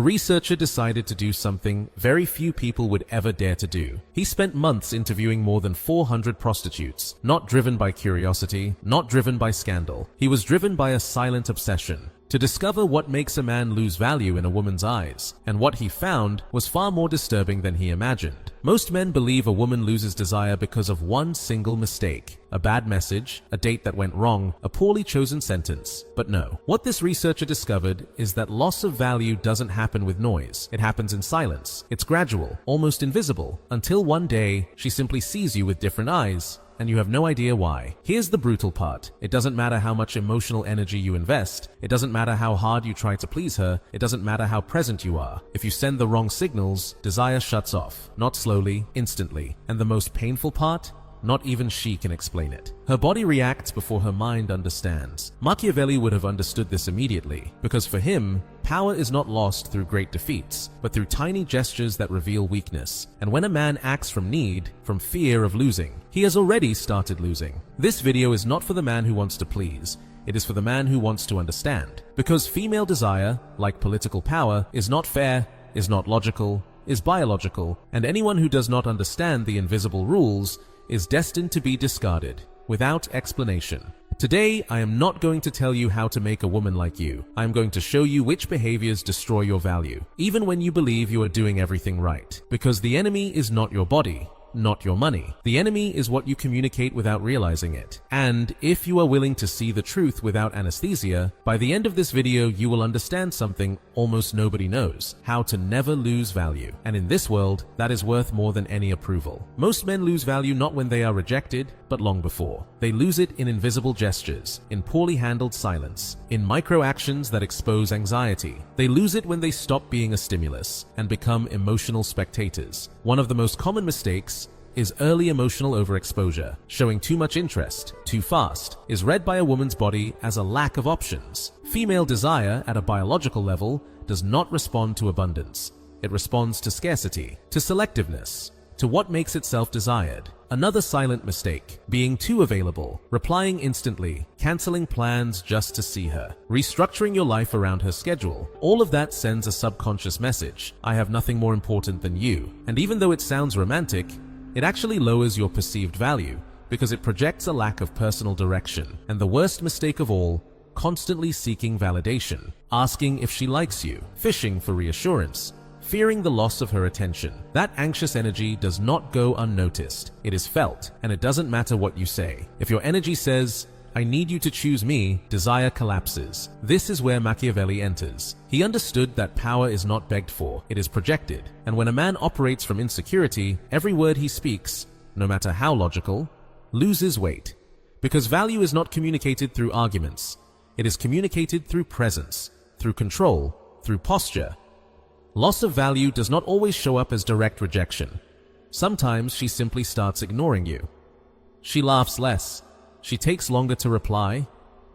A researcher decided to do something very few people would ever dare to do. He spent months interviewing more than 400 prostitutes, not driven by curiosity, not driven by scandal. He was driven by a silent obsession to discover what makes a man lose value in a woman's eyes, and what he found was far more disturbing than he imagined. Most men believe a woman loses desire because of one single mistake, a bad message, a date that went wrong, a poorly chosen sentence. But no. What this researcher discovered is that loss of value doesn't happen with noise. It happens in silence. It's gradual, almost invisible, until one day she simply sees you with different eyes, and you have no idea why. Here's the brutal part. It doesn't matter how much emotional energy you invest. It doesn't matter how hard you try to please her. It doesn't matter how present you are. If you send the wrong signals, desire shuts off. Not slowly, instantly. And the most painful part? Not even she can explain it. Her body reacts before her mind understands. Machiavelli would have understood this immediately, because for him, power is not lost through great defeats, but through tiny gestures that reveal weakness. And when a man acts from need, from fear of losing, he has already started losing. This video is not for the man who wants to please. It is for the man who wants to understand. Because female desire, like political power, is not fair, is not logical, is biological, and anyone who does not understand the invisible rules is destined to be discarded, without explanation. Today, I am not going to tell you how to make a woman like you. I am going to show you which behaviors destroy your value, even when you believe you are doing everything right. Because the enemy is not your body, not your money. The enemy is what you communicate without realizing it. And if you are willing to see the truth without anesthesia, by the end of this video you will understand something almost nobody knows: how to never lose value. And in this world, that is worth more than any approval. Most men lose value not when they are rejected, but long before. They lose it in invisible gestures, in poorly handled silence, in micro actions that expose anxiety. They lose it when they stop being a stimulus and become emotional spectators. One of the most common mistakes is early emotional overexposure. Showing too much interest, too fast, is read by a woman's body as a lack of options. Female desire at a biological level does not respond to abundance. It responds to scarcity, to selectiveness, to what makes itself desired. Another silent mistake: being too available, replying instantly, canceling plans just to see her, restructuring your life around her schedule. All of that sends a subconscious message: I have nothing more important than you. And even though it sounds romantic, it actually lowers your perceived value, because it projects a lack of personal direction. And the worst mistake of all, constantly seeking validation, asking if she likes you, fishing for reassurance, fearing the loss of her attention. That anxious energy does not go unnoticed. It is felt, and it doesn't matter what you say. If your energy says, I need you to choose me, desire collapses. This is where Machiavelli enters. He understood that power is not begged for, it is projected. And when a man operates from insecurity, every word he speaks, no matter how logical, loses weight. Because value is not communicated through arguments. It is communicated through presence, through control, through posture. Loss of value does not always show up as direct rejection. Sometimes she simply starts ignoring you. She laughs less. She takes longer to reply.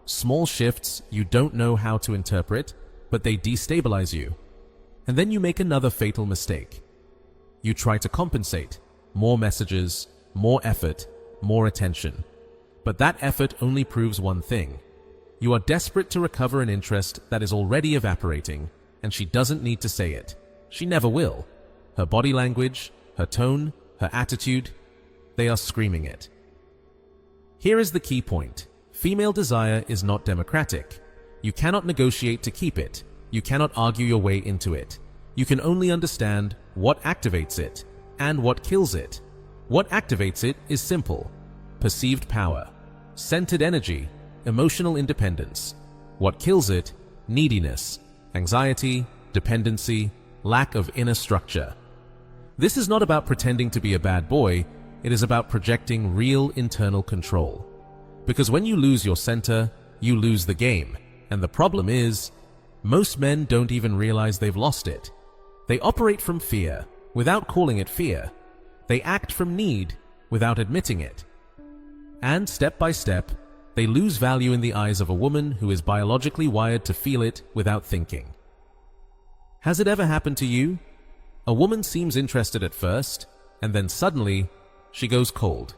Small shifts you don't know how to interpret, but they destabilize you. And then you make another fatal mistake. You try to compensate. More messages, more effort, more attention. But that effort only proves one thing. You are desperate to recover an interest that is already evaporating, and she doesn't need to say it. She never will. Her body language, her tone, her attitude, they are screaming it. Here is the key point. Female desire is not democratic. You cannot negotiate to keep it. You cannot argue your way into it. You can only understand what activates it and what kills it. What activates it is simple: perceived power, centered energy, emotional independence. What kills it? Neediness, anxiety, dependency, lack of inner structure. This is not about pretending to be a bad boy. It is about projecting real internal control. Because when you lose your center, you lose the game. And the problem is, most men don't even realize they've lost it. They operate from fear, without calling it fear. They act from need, without admitting it. And step by step, they lose value in the eyes of a woman who is biologically wired to feel it without thinking. Has it ever happened to you? A woman seems interested at first, and then suddenly, she goes cold.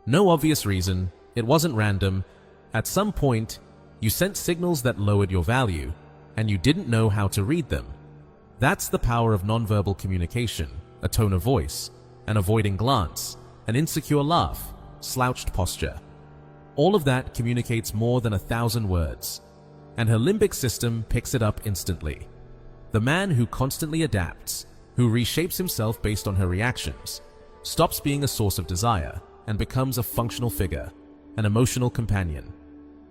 No obvious reason, it wasn't random. At some point, you sent signals that lowered your value, and you didn't know how to read them. That's the power of nonverbal communication, a tone of voice, an avoiding glance, an insecure laugh, slouched posture. All of that communicates more than 1,000 words, and her limbic system picks it up instantly. The man who constantly adapts, who reshapes himself based on her reactions, stops being a source of desire and becomes a functional figure, an emotional companion.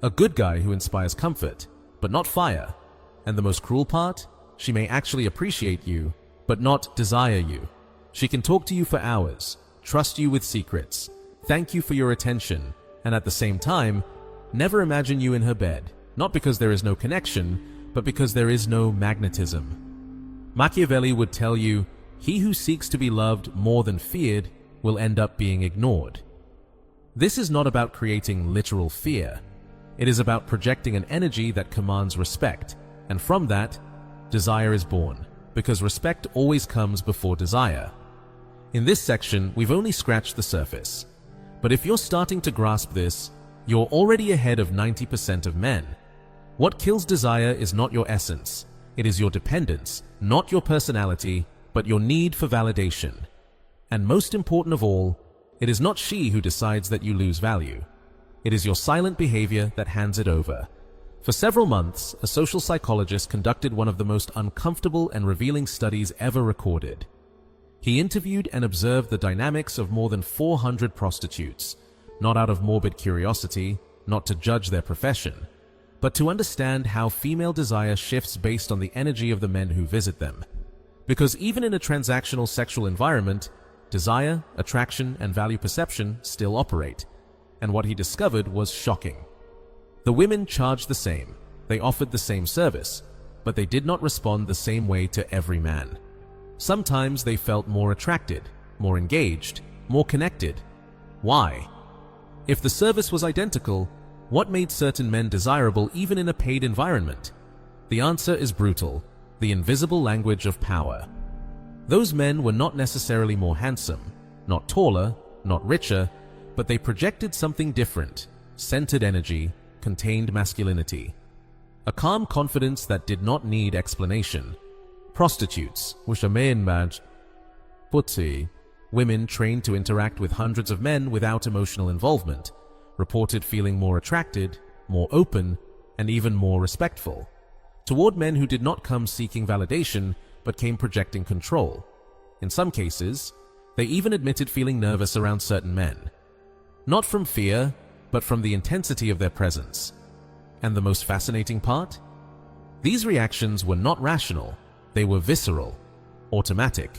A good guy who inspires comfort, but not fire. And the most cruel part? She may actually appreciate you, but not desire you. She can talk to you for hours, trust you with secrets, thank you for your attention, and at the same time, never imagine you in her bed, not because there is no connection, but because there is no magnetism. Machiavelli would tell you, he who seeks to be loved more than feared will end up being ignored. This is not about creating literal fear. It is about projecting an energy that commands respect, and from that, desire is born, because respect always comes before desire. In this section, we've only scratched the surface. But if you're starting to grasp this, you're already ahead of 90% of men. What kills desire is not your essence. It is your dependence, not your personality, but your need for validation. And most important of all, it is not she who decides that you lose value. It is your silent behavior that hands it over. For several months, a social psychologist conducted one of the most uncomfortable and revealing studies ever recorded. He interviewed and observed the dynamics of more than 400 prostitutes, not out of morbid curiosity, not to judge their profession, but to understand how female desire shifts based on the energy of the men who visit them. Because even in a transactional sexual environment, desire, attraction, and value perception still operate. And what he discovered was shocking. The women charged the same, they offered the same service, but they did not respond the same way to every man. Sometimes they felt more attracted, more engaged, more connected. Why? If the service was identical, what made certain men desirable even in a paid environment? The answer is brutal, the invisible language of power. Those men were not necessarily more handsome, not taller, not richer, but they projected something different, centered energy, contained masculinity. A calm confidence that did not need explanation. Prostitutes, which are women trained to interact with hundreds of men without emotional involvement, reported feeling more attracted, more open, and even more respectful toward men who did not come seeking validation but came projecting control. In some cases, they even admitted feeling nervous around certain men. Not from fear, but from the intensity of their presence. And the most fascinating part? These reactions were not rational, they were visceral, automatic.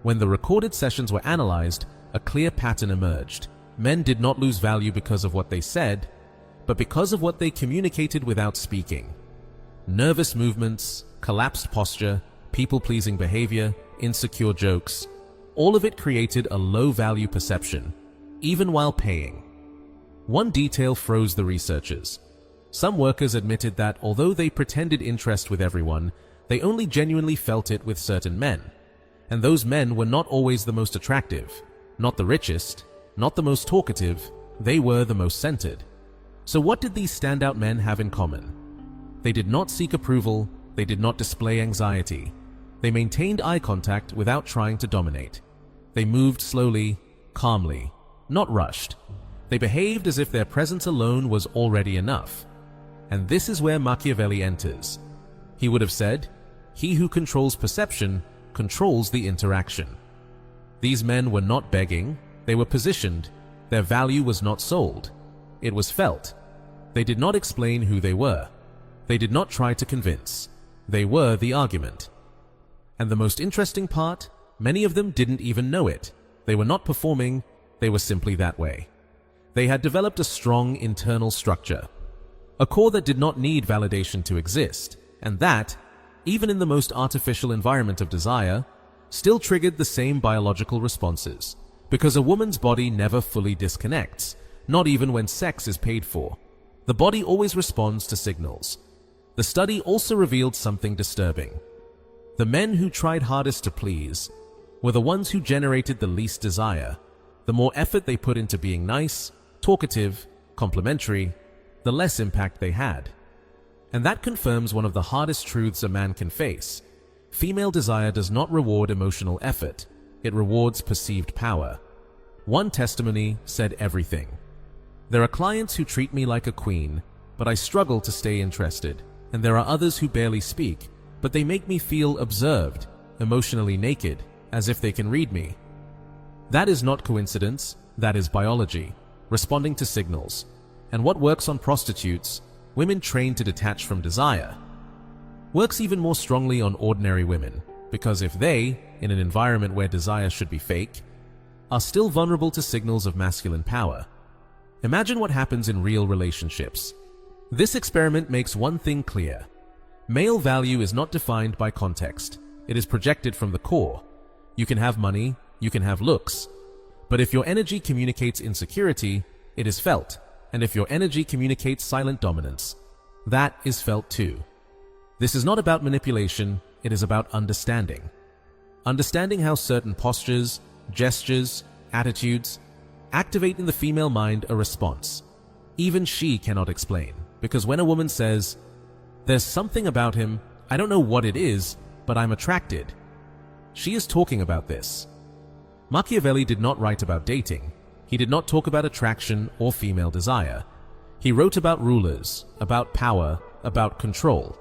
When the recorded sessions were analyzed, a clear pattern emerged. Men did not lose value because of what they said, but because of what they communicated without speaking. Nervous movements, collapsed posture, people-pleasing behavior, insecure jokes, all of it created a low-value perception, even while paying. One detail froze the researchers. Some workers admitted that although they pretended interest with everyone, they only genuinely felt it with certain men. And those men were not always the most attractive, not the richest, not the most talkative, they were the most centered. So what did these standout men have in common? They did not seek approval, they did not display anxiety. They maintained eye contact without trying to dominate. They moved slowly, calmly, not rushed. They behaved as if their presence alone was already enough. And this is where Machiavelli enters. He would have said, "He who controls perception controls the interaction." These men were not begging, they were positioned. Their value was not sold. It was felt. They did not explain who they were. They did not try to convince. They were the argument. And the most interesting part, many of them didn't even know it. They were not performing, they were simply that way. They had developed a strong internal structure, a core that did not need validation to exist, and that, even in the most artificial environment of desire, still triggered the same biological responses, because a woman's body never fully disconnects, not even when sex is paid for. The body always responds to signals. The study also revealed something disturbing. The men who tried hardest to please were the ones who generated the least desire. The more effort they put into being nice, talkative, complimentary, the less impact they had. And that confirms one of the hardest truths a man can face. Female desire does not reward emotional effort, it rewards perceived power. One testimony said everything. There are clients who treat me like a queen, but I struggle to stay interested, and there are others who barely speak, but they make me feel observed, emotionally naked, as if they can read me. That is not coincidence, that is biology, responding to signals. And what works on prostitutes, women trained to detach from desire, works even more strongly on ordinary women, because if they, in an environment where desire should be fake, are still vulnerable to signals of masculine power. Imagine what happens in real relationships. This experiment makes one thing clear. Male value is not defined by context. It is projected from the core. You can have money, you can have looks. But if your energy communicates insecurity, it is felt. And if your energy communicates silent dominance, that is felt too. This is not about manipulation, it is about understanding. Understanding how certain postures, gestures, attitudes activate in the female mind a response. Even she cannot explain, because when a woman says, "There's something about him, I don't know what it is, but I'm attracted," she is talking about this. Machiavelli did not write about dating. He did not talk about attraction or female desire. He wrote about rulers, about power, about control.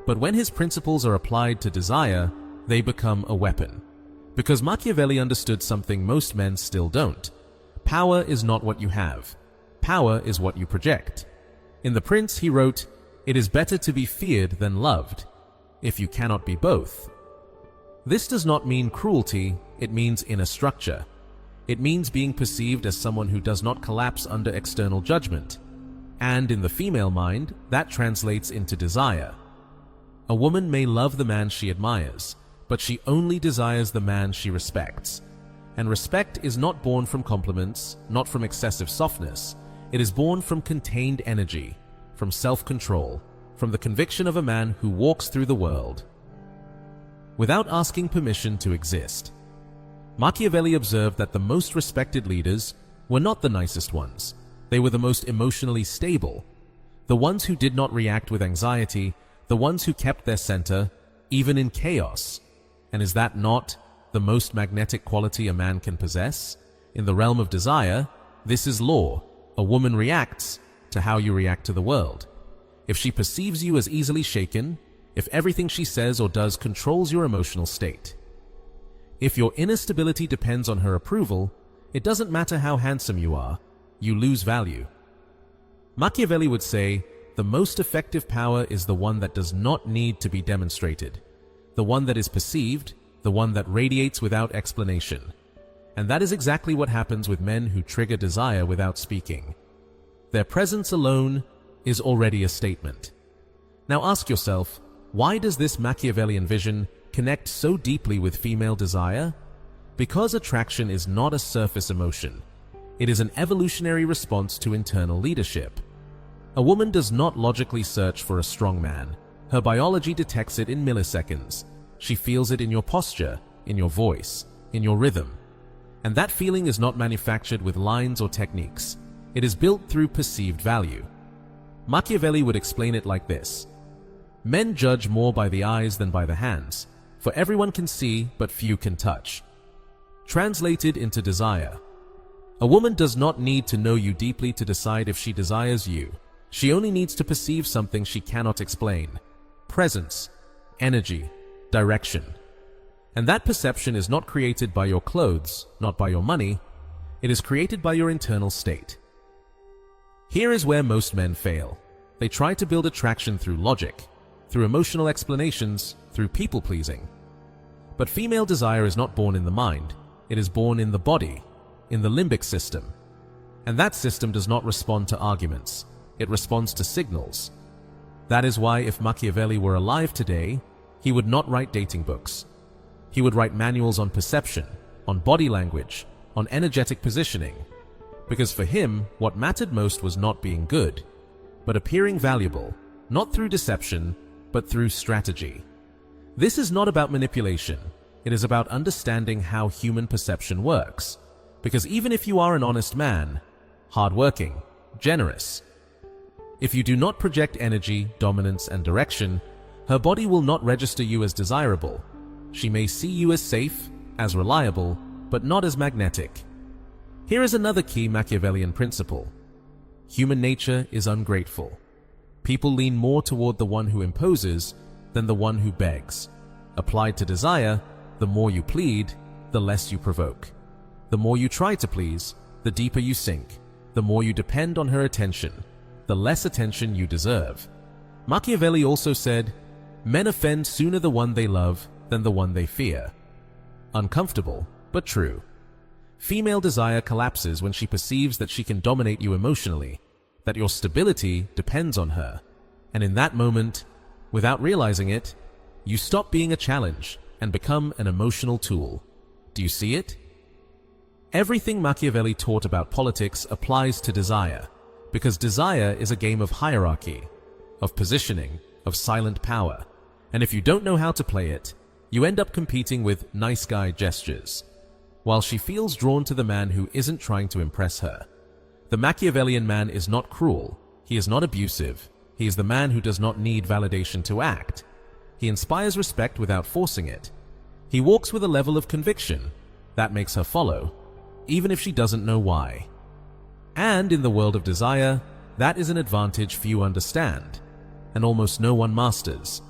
But when his principles are applied to desire, they become a weapon. Because Machiavelli understood something most men still don't. Power is not what you have. Power is what you project. In The Prince, he wrote, "It is better to be feared than loved, if you cannot be both." This does not mean cruelty, it means inner structure. It means being perceived as someone who does not collapse under external judgment. And in the female mind, that translates into desire. A woman may love the man she admires, but she only desires the man she respects. And respect is not born from compliments, not from excessive softness. It is born from contained energy, from self-control, from the conviction of a man who walks through the world without asking permission to exist. Machiavelli observed that the most respected leaders were not the nicest ones. They were the most emotionally stable, the ones who did not react with anxiety, the ones who kept their center, even in chaos. And is that not the most magnetic quality a man can possess? In the realm of desire, this is law. A woman reacts to how you react to the world. If she perceives you as easily shaken, if everything she says or does controls your emotional state, if your inner stability depends on her approval, it doesn't matter how handsome you are, you lose value. Machiavelli would say, the most effective power is the one that does not need to be demonstrated, the one that is perceived, the one that radiates without explanation. And that is exactly what happens with men who trigger desire without speaking. Their presence alone is already a statement. Now ask yourself, why does this Machiavellian vision connect so deeply with female desire? Because attraction is not a surface emotion. It is an evolutionary response to internal leadership. A woman does not logically search for a strong man. Her biology detects it in milliseconds. She feels it in your posture, in your voice, in your rhythm. And that feeling is not manufactured with lines or techniques. It is built through perceived value. Machiavelli would explain it like this. Men judge more by the eyes than by the hands, for everyone can see but few can touch. Translated into desire. A woman does not need to know you deeply to decide if she desires you. She only needs to perceive something she cannot explain. Presence, energy, direction. And that perception is not created by your clothes, not by your money. It is created by your internal state. Here is where most men fail. They try to build attraction through logic, through emotional explanations, through people-pleasing. But female desire is not born in the mind. It is born in the body, in the limbic system. And that system does not respond to arguments. It responds to signals. That is why if Machiavelli were alive today, he would not write dating books. He would write manuals on perception, on body language, on energetic positioning. Because for him, what mattered most was not being good, but appearing valuable, not through deception, but through strategy. This is not about manipulation. It is about understanding how human perception works. Because even if you are an honest man, hardworking, generous, if you do not project energy, dominance, and direction, her body will not register you as desirable. She may see you as safe, as reliable, but not as magnetic. Here is another key Machiavellian principle. Human nature is ungrateful. People lean more toward the one who imposes than the one who begs. Applied to desire, the more you plead, the less you provoke. The more you try to please, the deeper you sink. The more you depend on her attention, the less attention you deserve. Machiavelli also said, "Men offend sooner the one they love than the one they fear." Uncomfortable, but true. Female desire collapses when she perceives that she can dominate you emotionally, that your stability depends on her. And in that moment, without realizing it, you stop being a challenge and become an emotional tool. Do you see it? Everything Machiavelli taught about politics applies to desire, because desire is a game of hierarchy, of positioning, of silent power. And if you don't know how to play it, you end up competing with nice guy gestures, while she feels drawn to the man who isn't trying to impress her. The Machiavellian man is not cruel, he is not abusive, he is the man who does not need validation to act. He inspires respect without forcing it. He walks with a level of conviction that makes her follow, even if she doesn't know why. And in the world of desire, that is an advantage few understand, and almost no one masters.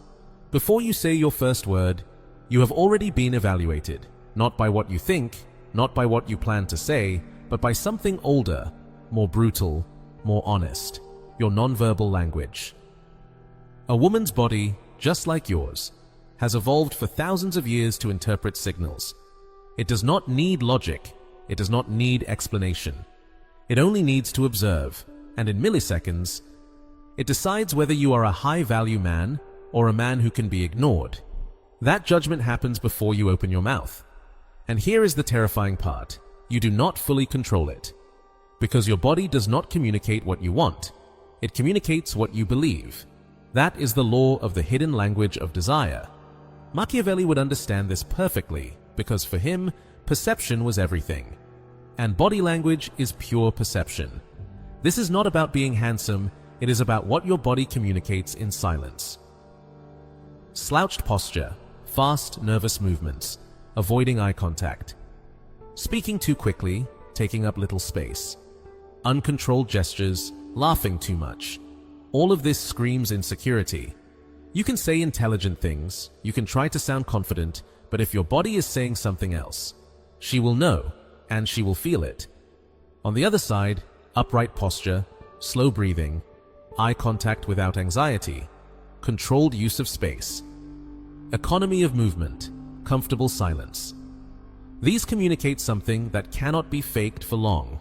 Before you say your first word, you have already been evaluated, not by what you think, not by what you plan to say, but by something older, more brutal, more honest, your nonverbal language. A woman's body, just like yours, has evolved for thousands of years to interpret signals. It does not need logic. It does not need explanation. It only needs to observe, and in milliseconds, it decides whether you are a high-value man or a man who can be ignored. That judgment happens before you open your mouth. And here is the terrifying part. You do not fully control it. Because your body does not communicate what you want. It communicates what you believe. That is the law of the hidden language of desire. Machiavelli would understand this perfectly, because for him, perception was everything. And body language is pure perception. This is not about being handsome, it is about what your body communicates in silence. Slouched posture, fast, nervous movements, avoiding eye contact. Speaking too quickly, taking up little space. Uncontrolled gestures, laughing too much. All of this screams insecurity. You can say intelligent things, you can try to sound confident, but if your body is saying something else, she will know, and she will feel it. On the other side, upright posture, slow breathing, eye contact without anxiety, controlled use of space, economy of movement, comfortable silence. These communicate something that cannot be faked for long: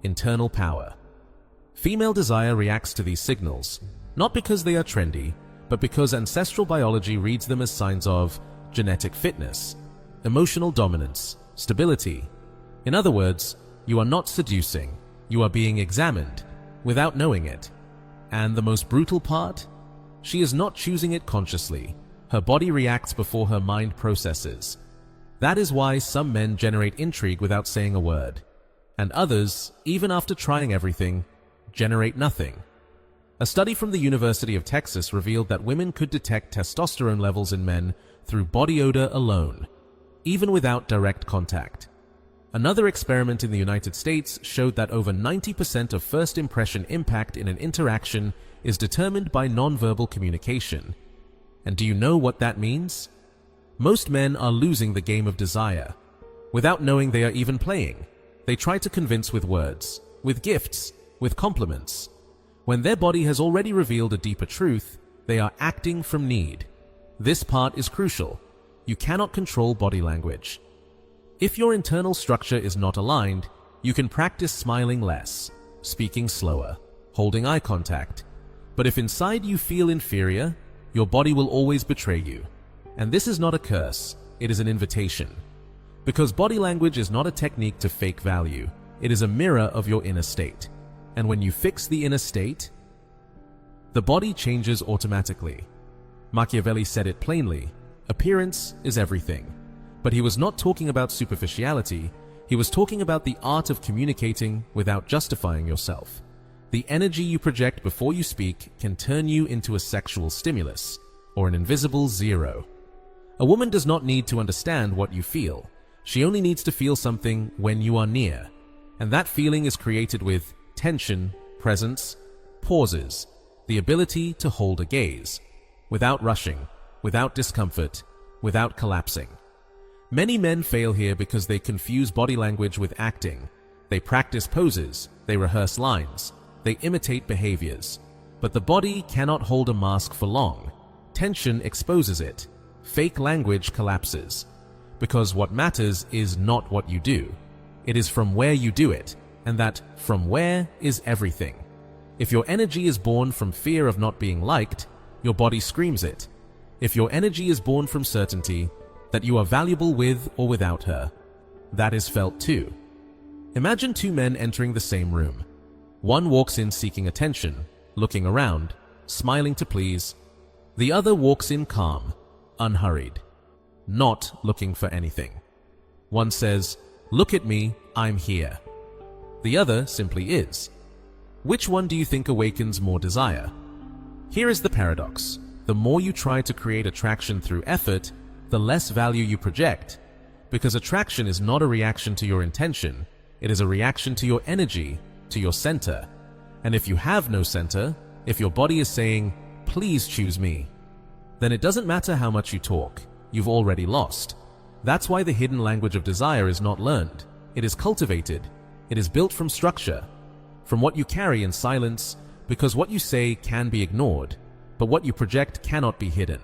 internal power. Female desire reacts to these signals, not because they are trendy, but because ancestral biology reads them as signs of genetic fitness, emotional dominance, stability. In other words, you are not seducing, you are being examined, without knowing it. And the most brutal part? She is not choosing it consciously. Her body reacts before her mind processes. That is why some men generate intrigue without saying a word, and others, even after trying everything, generate nothing. A study from the University of Texas revealed that women could detect testosterone levels in men through body odor alone, even without direct contact. Another experiment in the United States showed that over 90% of first impression impact in an interaction is determined by nonverbal communication. And do you know what that means? Most men are losing the game of desire. Without knowing they are even playing, they try to convince with words, with gifts, with compliments. When their body has already revealed a deeper truth, they are acting from need. This part is crucial. You cannot control body language. If your internal structure is not aligned, you can practice smiling less, speaking slower, holding eye contact. But if inside you feel inferior, your body will always betray you. And this is not a curse, it is an invitation. Because body language is not a technique to fake value, it is a mirror of your inner state. And when you fix the inner state, the body changes automatically. Machiavelli said it plainly, appearance is everything. But he was not talking about superficiality, he was talking about the art of communicating without justifying yourself. The energy you project before you speak can turn you into a sexual stimulus, or an invisible zero. A woman does not need to understand what you feel. She only needs to feel something when you are near. And that feeling is created with tension, presence, pauses, the ability to hold a gaze, without rushing, without discomfort, without collapsing. Many men fail here because they confuse body language with acting. They practice poses, they rehearse lines, they imitate behaviors. But the body cannot hold a mask for long. Tension exposes it. Fake language collapses. Because what matters is not what you do. It is from where you do it, and that from where is everything. If your energy is born from fear of not being liked, your body screams it. If your energy is born from certainty that you are valuable with or without her, that is felt too. Imagine two men entering the same room. One walks in seeking attention, looking around, smiling to please. The other walks in calm, unhurried, not looking for anything. One says, "Look at me, I'm here." The other simply is. Which one do you think awakens more desire? Here is the paradox. The more you try to create attraction through effort, the less value you project. Because attraction is not a reaction to your intention, it is a reaction to your energy, to your center. And if you have no center, if your body is saying, "Please choose me," then it doesn't matter how much you talk, you've already lost. That's why the hidden language of desire is not learned. It is cultivated. It is built from structure, from what you carry in silence, because what you say can be ignored, but what you project cannot be hidden.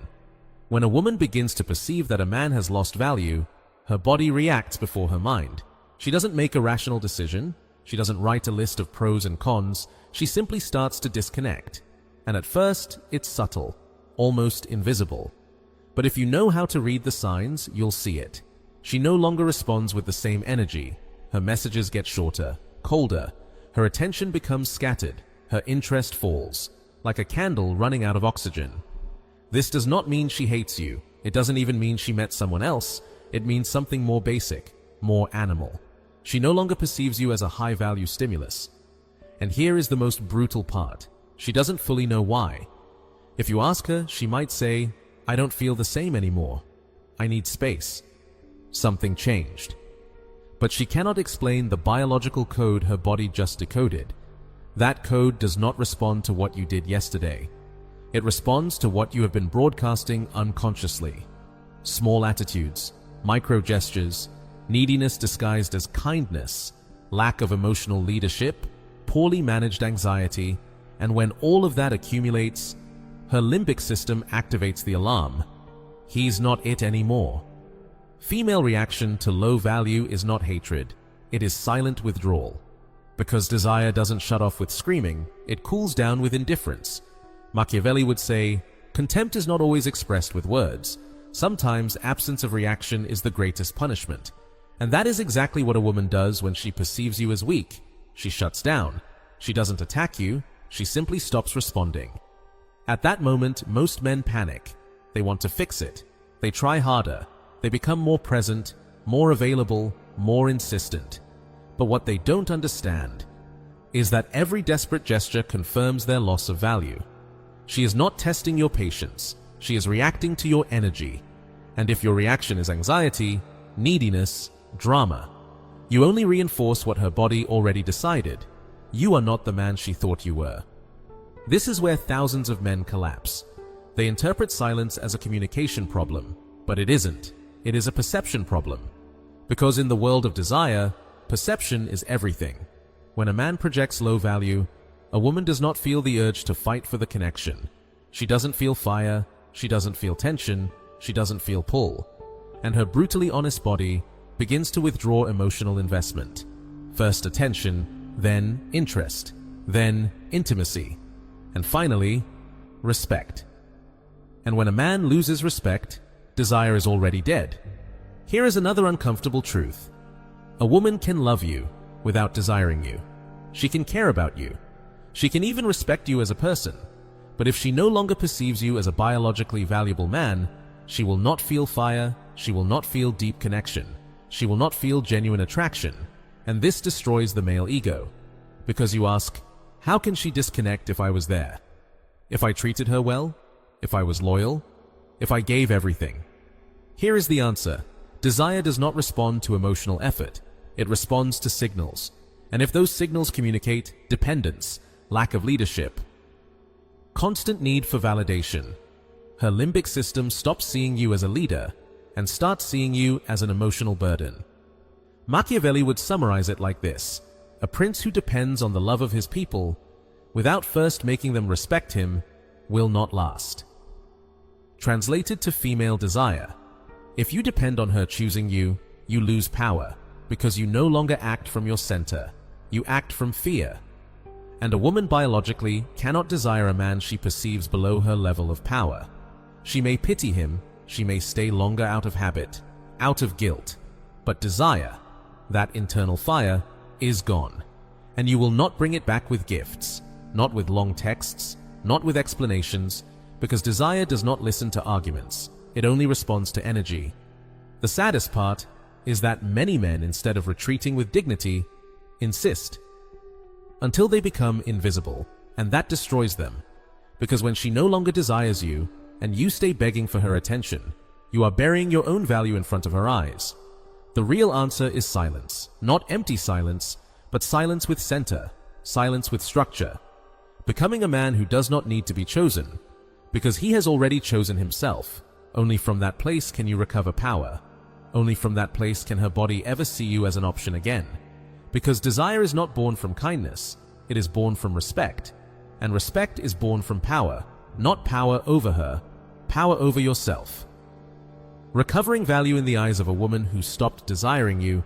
When a woman begins to perceive that a man has lost value, her body reacts before her mind. She doesn't make a rational decision. She doesn't write a list of pros and cons. She simply starts to disconnect. And at first, it's subtle, almost invisible. But if you know how to read the signs, you'll see it. She no longer responds with the same energy. Her messages get shorter, colder. Her attention becomes scattered. Her interest falls, like a candle running out of oxygen. This does not mean she hates you. It doesn't even mean she met someone else. It means something more basic, more animal. She no longer perceives you as a high-value stimulus. And here is the most brutal part. She doesn't fully know why. If you ask her, she might say, "I don't feel the same anymore. I need space. Something changed." But she cannot explain the biological code her body just decoded. That code does not respond to what you did yesterday. It responds to what you have been broadcasting unconsciously. Small attitudes, micro gestures, neediness disguised as kindness, lack of emotional leadership, poorly managed anxiety, and when all of that accumulates, her limbic system activates the alarm. He's not it anymore. Female reaction to low value is not hatred. It is silent withdrawal. Because desire doesn't shut off with screaming, it cools down with indifference. Machiavelli would say, "Contempt is not always expressed with words. Sometimes absence of reaction is the greatest punishment." And that is exactly what a woman does when she perceives you as weak. She shuts down. She doesn't attack you. She simply stops responding. At that moment, most men panic. They want to fix it. They try harder. They become more present, more available, more insistent. But what they don't understand is that every desperate gesture confirms their loss of value. She is not testing your patience. She is reacting to your energy. And if your reaction is anxiety, neediness, drama, you only reinforce what her body already decided. You are not the man she thought you were. This is where thousands of men collapse. They interpret silence as a communication problem, but it isn't. It is a perception problem. Because in the world of desire, perception is everything. When a man projects low value, a woman does not feel the urge to fight for the connection. She doesn't feel fire, she doesn't feel tension, she doesn't feel pull. And her brutally honest body begins to withdraw emotional investment. First attention, then interest, then intimacy, and finally, respect. And when a man loses respect, desire is already dead. Here is another uncomfortable truth. A woman can love you without desiring you. She can care about you. She can even respect you as a person. But if she no longer perceives you as a biologically valuable man, she will not feel fire, she will not feel deep connection, she will not feel genuine attraction, and this destroys the male ego. Because you ask, how can she disconnect if I was there? If I treated her well? If I was loyal? If I gave everything? Here is the answer. Desire does not respond to emotional effort. It responds to signals. And if those signals communicate dependence, lack of leadership, constant need for validation, her limbic system stops seeing you as a leader and starts seeing you as an emotional burden. Machiavelli would summarize it like this: a prince who depends on the love of his people without first making them respect him will not last. Translated to female desire: if you depend on her choosing you, you lose power because you no longer act from your center. You act from fear. And a woman biologically cannot desire a man she perceives below her level of power. She may pity him, she may stay longer out of habit, out of guilt, but desire, that internal fire, is gone. And you will not bring it back with gifts, not with long texts, not with explanations, because desire does not listen to arguments. It only responds to energy. The saddest part is that many men, instead of retreating with dignity, insist until they become invisible, and that destroys them. Because when she no longer desires you, and you stay begging for her attention, you are burying your own value in front of her eyes. The real answer is silence. Not empty silence, but silence with center, silence with structure. Becoming a man who does not need to be chosen, because he has already chosen himself. Only from that place can you recover power. Only from that place can her body ever see you as an option again. Because desire is not born from kindness, it is born from respect. And respect is born from power, not power over her, power over yourself. Recovering value in the eyes of a woman who stopped desiring you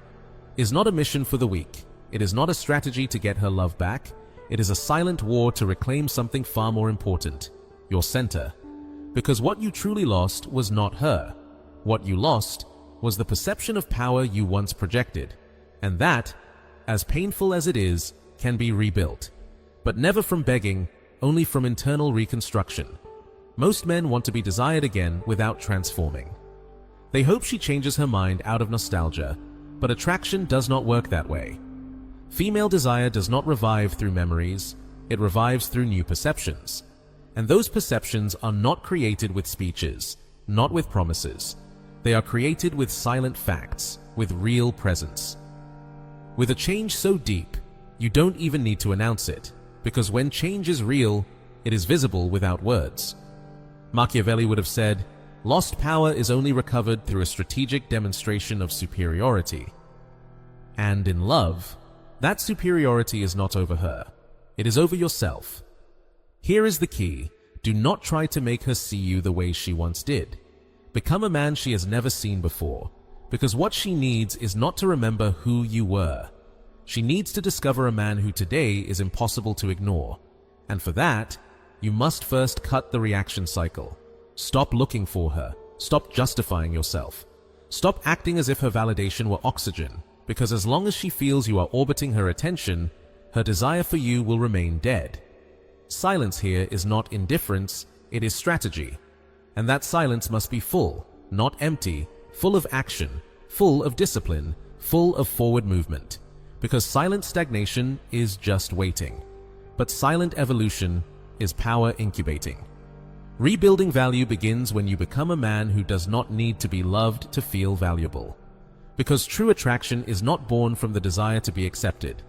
is not a mission for the weak. It is not a strategy to get her love back. It is a silent war to reclaim something far more important, your center. Because what you truly lost was not her. What you lost was the perception of power you once projected. And that, as painful as it is, can be rebuilt. But never from begging, only from internal reconstruction. Most men want to be desired again without transforming. They hope she changes her mind out of nostalgia, but attraction does not work that way. Female desire does not revive through memories, it revives through new perceptions. And those perceptions are not created with speeches, not with promises. They are created with silent facts, with real presence. With a change so deep, you don't even need to announce it, because when change is real, it is visible without words. Machiavelli would have said, lost power is only recovered through a strategic demonstration of superiority. And in love, that superiority is not over her. It is over yourself. Here is the key. Do not try to make her see you the way she once did. Become a man she has never seen before, because what she needs is not to remember who you were. She needs to discover a man who today is impossible to ignore. And for that, you must first cut the reaction cycle. Stop looking for her. Stop justifying yourself. Stop acting as if her validation were oxygen, because as long as she feels you are orbiting her attention, her desire for you will remain dead. Silence here is not indifference, it is strategy. And that silence must be full, not empty, full of action, full of discipline, full of forward movement. Because silent stagnation is just waiting. But silent evolution is power incubating. Rebuilding value begins when you become a man who does not need to be loved to feel valuable. Because true attraction is not born from the desire to be accepted.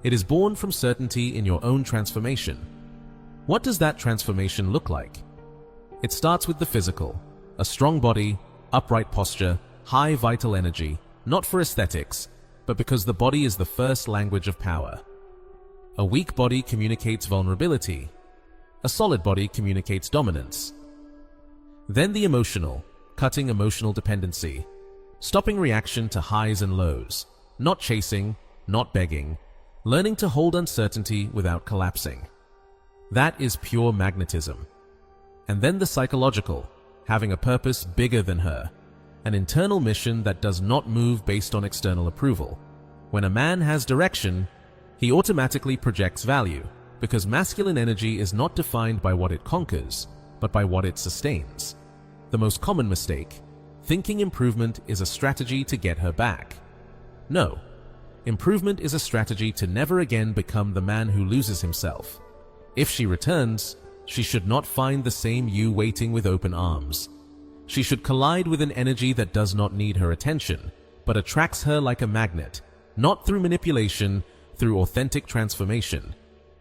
It is born from certainty in your own transformation. What does that transformation look like? It starts with the physical, a strong body, upright posture, high vital energy, not for aesthetics, but because the body is the first language of power. A weak body communicates vulnerability. A solid body communicates dominance. Then the emotional, cutting emotional dependency, stopping reaction to highs and lows, not chasing, not begging, learning to hold uncertainty without collapsing. That is pure magnetism. And then the psychological, having a purpose bigger than her, an internal mission that does not move based on external approval. When a man has direction, he automatically projects value, because masculine energy is not defined by what it conquers, but by what it sustains. The most common mistake, thinking improvement is a strategy to get her back. No, improvement is a strategy to never again become the man who loses himself. If she returns, she should not find the same you waiting with open arms. She should collide with an energy that does not need her attention, but attracts her like a magnet, not through manipulation, through authentic transformation.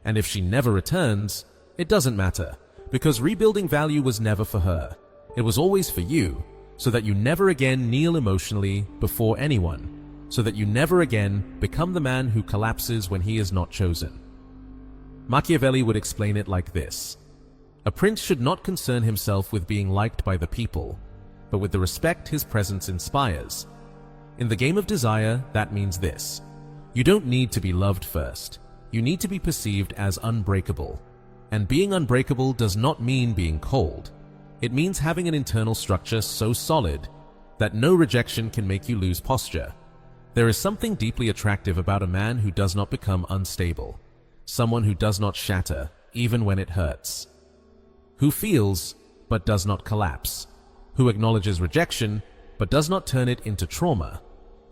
And if she never returns, it doesn't matter, because rebuilding value was never for her. It was always for you, so that you never again kneel emotionally before anyone, so that you never again become the man who collapses when he is not chosen. Machiavelli would explain it like this: a prince should not concern himself with being liked by the people, but with the respect his presence inspires. In the game of desire, that means this: you don't need to be loved first. You need to be perceived as unbreakable. And being unbreakable does not mean being cold. It means having an internal structure so solid that no rejection can make you lose posture. There is something deeply attractive about a man who does not become unstable, someone who does not shatter even when it hurts, who feels but does not collapse, who acknowledges rejection but does not turn it into trauma.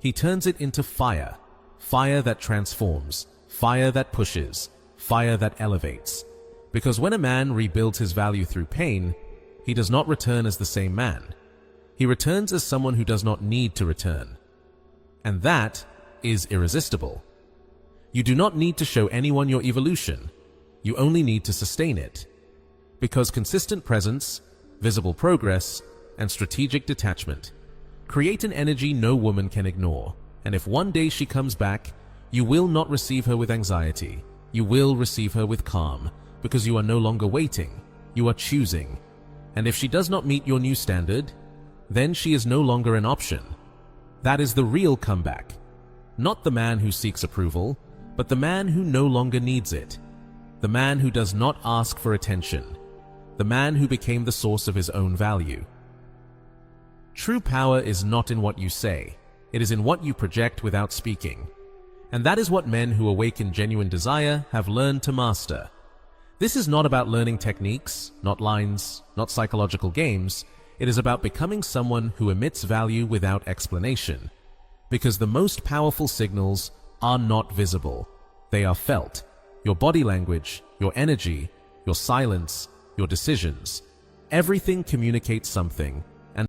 He turns it into fire, fire that transforms, fire that pushes, fire that elevates. Because when a man rebuilds his value through pain, he does not return as the same man. He returns as someone who does not need to return. And that is irresistible. You do not need to show anyone your evolution. You only need to sustain it. Because consistent presence, visible progress, and strategic detachment create an energy no woman can ignore. And if one day she comes back, you will not receive her with anxiety. You will receive her with calm, because you are no longer waiting. You are choosing. And if she does not meet your new standard, then she is no longer an option. That is the real comeback. Not the man who seeks approval, but the man who no longer needs it. The man who does not ask for attention. The man who became the source of his own value. True power is not in what you say. It is in what you project without speaking. And that is what men who awaken genuine desire have learned to master. This is not about learning techniques, not lines, not psychological games. It is about becoming someone who emits value without explanation. Because the most powerful signals are not visible. They are felt. Your body language, your energy, your silence, your decisions. Everything communicates something,